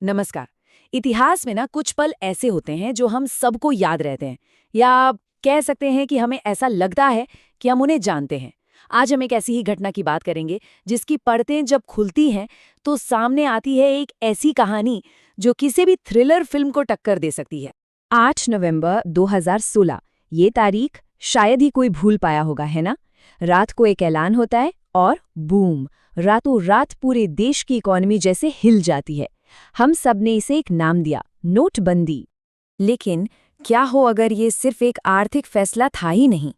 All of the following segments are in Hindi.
नमस्कार। इतिहास में ना कुछ पल ऐसे होते हैं जो हम सबको याद रहते हैं, या कह सकते हैं कि हमें ऐसा लगता है कि हम उन्हें जानते हैं। आज हम एक ऐसी ही घटना की बात करेंगे जिसकी परतें जब खुलती हैं तो सामने आती है एक ऐसी कहानी जो किसी भी थ्रिलर फिल्म को टक्कर दे सकती है। 8 नवंबर 2016। ये तारीख शायद ही कोई भूल पाया होगा, है ना? रात को एक ऐलान होता है और बूम, रातों रात पूरे देश की इकोनॉमी जैसे हिल जाती है। हम सब ने इसे एक नाम दिया, नोटबंदी। लेकिन क्या हो अगर ये सिर्फ एक आर्थिक फैसला था ही नहीं?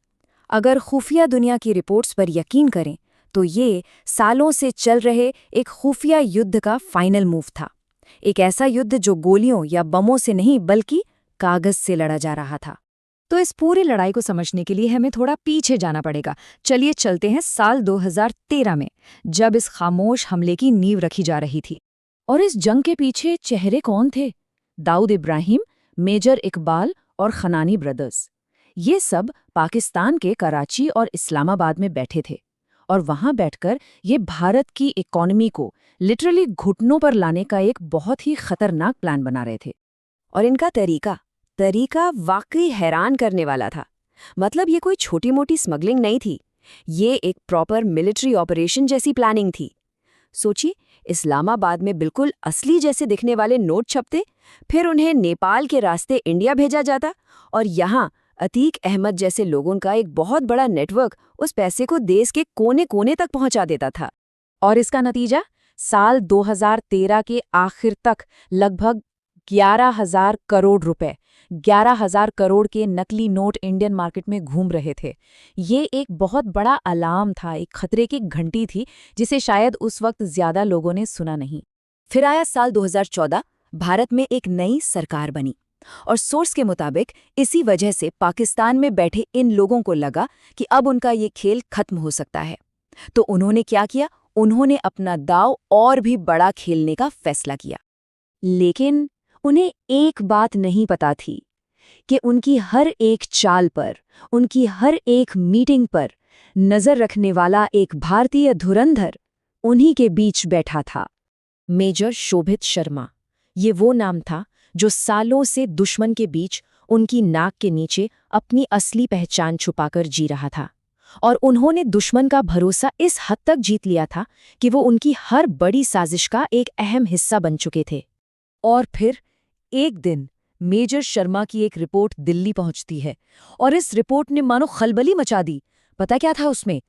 अगर खुफिया दुनिया की रिपोर्ट्स पर यकीन करें तो ये सालों से चल रहे एक खुफिया युद्ध का फाइनल मूव था। एक ऐसा युद्ध जो गोलियों या बमों से नहीं बल्कि कागज से लड़ा जा रहा था। तो इस पूरी लड़ाई को समझने के लिए हमें थोड़ा पीछे जाना पड़ेगा। चलिए चलते हैं साल 2013 में, जब इस खामोश हमले की नींव रखी जा रही थी। और इस जंग के पीछे चेहरे कौन थे? दाऊद इब्राहिम, मेजर इकबाल और खनानी ब्रदर्स। ये सब पाकिस्तान के कराची और इस्लामाबाद में बैठे थे, और वहां बैठकर ये भारत की इकोनॉमी को लिटरली घुटनों पर लाने का एक बहुत ही खतरनाक प्लान बना रहे थे। और इनका तरीका वाकई हैरान करने वाला था। मतलब ये कोई छोटी मोटी स्मगलिंग नहीं थी, ये एक प्रॉपर मिलिट्री ऑपरेशन जैसी प्लानिंग थी। सोचिए, इस्लामाबाद में बिल्कुल असली जैसे दिखने वाले नोट छपते, फिर उन्हें नेपाल के रास्ते इंडिया भेजा जाता, और यहाँ अतीक अहमद जैसे लोगों का एक बहुत बड़ा नेटवर्क उस पैसे को देश के कोने कोने तक पहुंचा देता था। और इसका नतीजा साल 2013 के आखिर तक लगभग 11,000 करोड़ रुपए, 11,000 करोड़ के नकली नोट इंडियन मार्केट में घूम रहे थे। ये एक बहुत बड़ा अलार्म था, एक खतरे की घंटी थी जिसे शायद उस वक्त ज्यादा लोगों ने सुना नहीं। फिर आया साल 2014। भारत में एक नई सरकार बनी, और सोर्स के मुताबिक इसी वजह से पाकिस्तान में बैठे इन लोगों को लगा कि अब उनका ये खेल खत्म हो सकता है। तो उन्होंने क्या किया? उन्होंने अपना दांव और भी बड़ा खेलने का फैसला किया। लेकिन उन्हें एक बात नहीं पता थी कि उनकी हर एक चाल पर, उनकी हर एक मीटिंग पर नजर रखने वाला एक भारतीय धुरंधर उन्हीं के बीच बैठा था। मेजर शोभित शर्मा, ये वो नाम था जो सालों से दुश्मन के बीच उनकी नाक के नीचे अपनी असली पहचान छुपाकर जी रहा था। और उन्होंने दुश्मन का भरोसा इस हद तक जीत लिया था कि वो उनकी हर बड़ी साजिश का एक अहम हिस्सा बन चुके थे। और फिर एक दिन मेजर शर्मा की एक रिपोर्ट दिल्ली पहुंचती है, और इस रिपोर्ट ने मानो खलबली मचा दी। पता क्या था उसमें?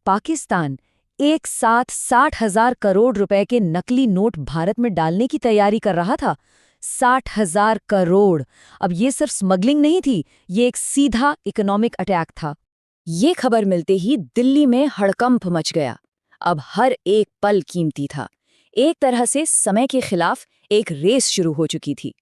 पाकिस्तान एक साथ 60,000 करोड़ रुपए के नकली नोट भारत में डालने की तैयारी कर रहा था। 60,000 करोड़! अब ये सिर्फ स्मगलिंग नहीं थी, ये एक सीधा इकोनॉमिक अटैक था। ये खबर मिलते ही दिल्ली में हड़कंप मच गया। अब हर एक पल कीमती था। एक तरह से समय के खिलाफ एक रेस शुरू हो चुकी थी।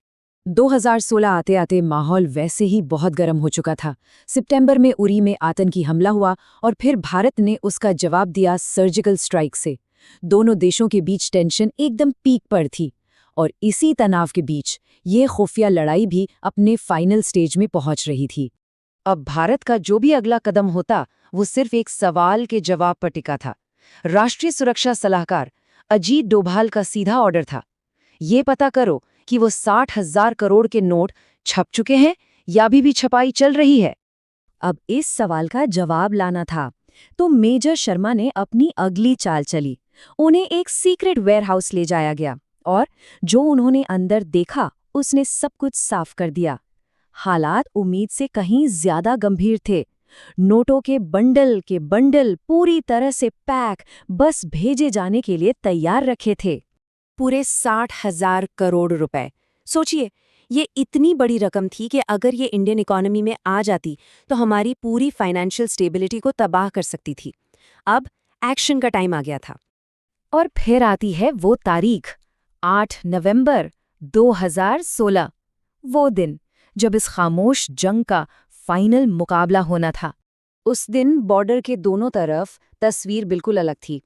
2016 आते आते माहौल वैसे ही बहुत गर्म हो चुका था। सितंबर में उरी में आतंकी हमला हुआ, और फिर भारत ने उसका जवाब दिया सर्जिकल स्ट्राइक से। दोनों देशों के बीच टेंशन एकदम पीक पर थी, और इसी तनाव के बीच ये खुफिया लड़ाई भी अपने फाइनल स्टेज में पहुंच रही थी। अब भारत का जो भी अगला कदम होता वो सिर्फ एक सवाल के जवाब पर टिका था। राष्ट्रीय सुरक्षा सलाहकार अजीत डोभाल का सीधा ऑर्डर था, ये पता करो कि वो 60,000 करोड़ के नोट छप चुके हैं या भी छपाई चल रही है। अब इस सवाल का जवाब लाना था, तो मेजर शर्मा ने अपनी अगली चाल चली। उन्हें एक सीक्रेट वेयरहाउस ले जाया गया, और जो उन्होंने अंदर देखा उसने सब कुछ साफ कर दिया। हालात उम्मीद से कहीं ज्यादा गंभीर थे। नोटों के बंडल पूरी तरह से पैक, बस भेजे जाने के लिए तैयार रखे थे। पूरे 60,000 करोड़ रुपए। सोचिए, ये इतनी बड़ी रकम थी कि अगर ये इंडियन इकोनॉमी में आ जाती तो हमारी पूरी फाइनेंशियल स्टेबिलिटी को तबाह कर सकती थी। अब एक्शन का टाइम आ गया था। और फिर आती है वो तारीख, 8 नवंबर 2016, वो दिन जब इस खामोश जंग का फाइनल मुकाबला होना था। उस दिन बॉर्डर के दोनों तरफ तस्वीर बिल्कुल अलग थी।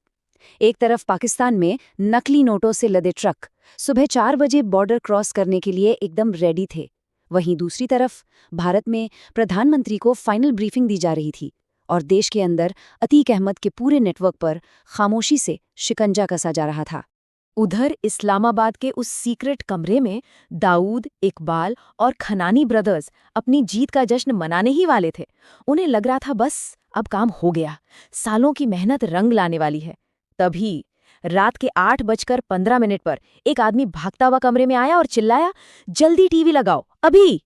एक तरफ पाकिस्तान में नकली नोटों से लदे ट्रक सुबह 4 बजे बॉर्डर क्रॉस करने के लिए एकदम रेडी थे। वहीं दूसरी तरफ भारत में प्रधानमंत्री को फाइनल ब्रीफिंग दी जा रही थी, और देश के अंदर अतीक अहमद के पूरे नेटवर्क पर खामोशी से शिकंजा कसा जा रहा था। उधर इस्लामाबाद के उस सीक्रेट कमरे में दाऊद, इकबाल और खनानी ब्रदर्स अपनी जीत का जश्न मनाने ही वाले थे। उन्हें लग रहा था बस अब काम हो गया, सालों की मेहनत रंग लाने वाली है। तभी रात के 8:15 पर एक आदमी भागता हुआ कमरे में आया और चिल्लाया, जल्दी टीवी लगाओ, अभी।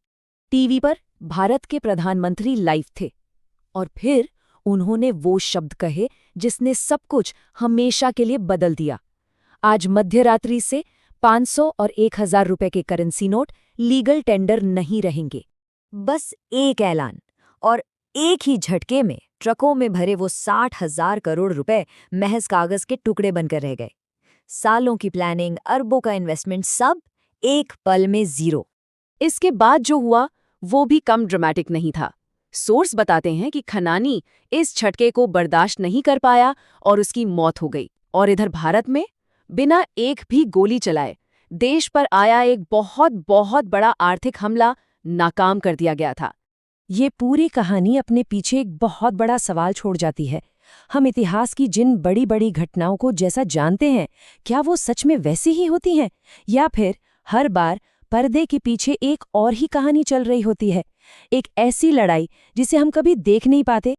टीवी पर भारत के प्रधानमंत्री लाइव थे और फिर उन्होंने वो शब्द कहे जिसने सब कुछ हमेशा के लिए बदल दिया। आज मध्यरात्रि से 500 और 1000 रुपए के करेंसी नोट लीगल टेंडर नहीं रहेंगे। बस एक ऐलान और एक ही झटके में ट्रकों में भरे वो 60,000 करोड़ रुपए महज कागज के टुकड़े बनकर रह गए। सालों की प्लानिंग, अरबों का इन्वेस्टमेंट, सब एक पल में जीरो। इसके बाद जो हुआ वो भी कम ड्रामेटिक नहीं था। सोर्स बताते हैं कि खनानी इस झटके को बर्दाश्त नहीं कर पाया और उसकी मौत हो गई। और इधर भारत में बिना एक भी गोली चलाए देश पर आया एक बहुत बहुत बड़ा आर्थिक हमला नाकाम कर दिया गया था। ये पूरी कहानी अपने पीछे एक बहुत बड़ा सवाल छोड़ जाती है। हम इतिहास की जिन बड़ी बड़ी घटनाओं को जैसा जानते हैं, क्या वो सच में वैसी ही होती हैं, या फिर हर बार पर्दे के पीछे एक और ही कहानी चल रही होती है, एक ऐसी लड़ाई जिसे हम कभी देख नहीं पाते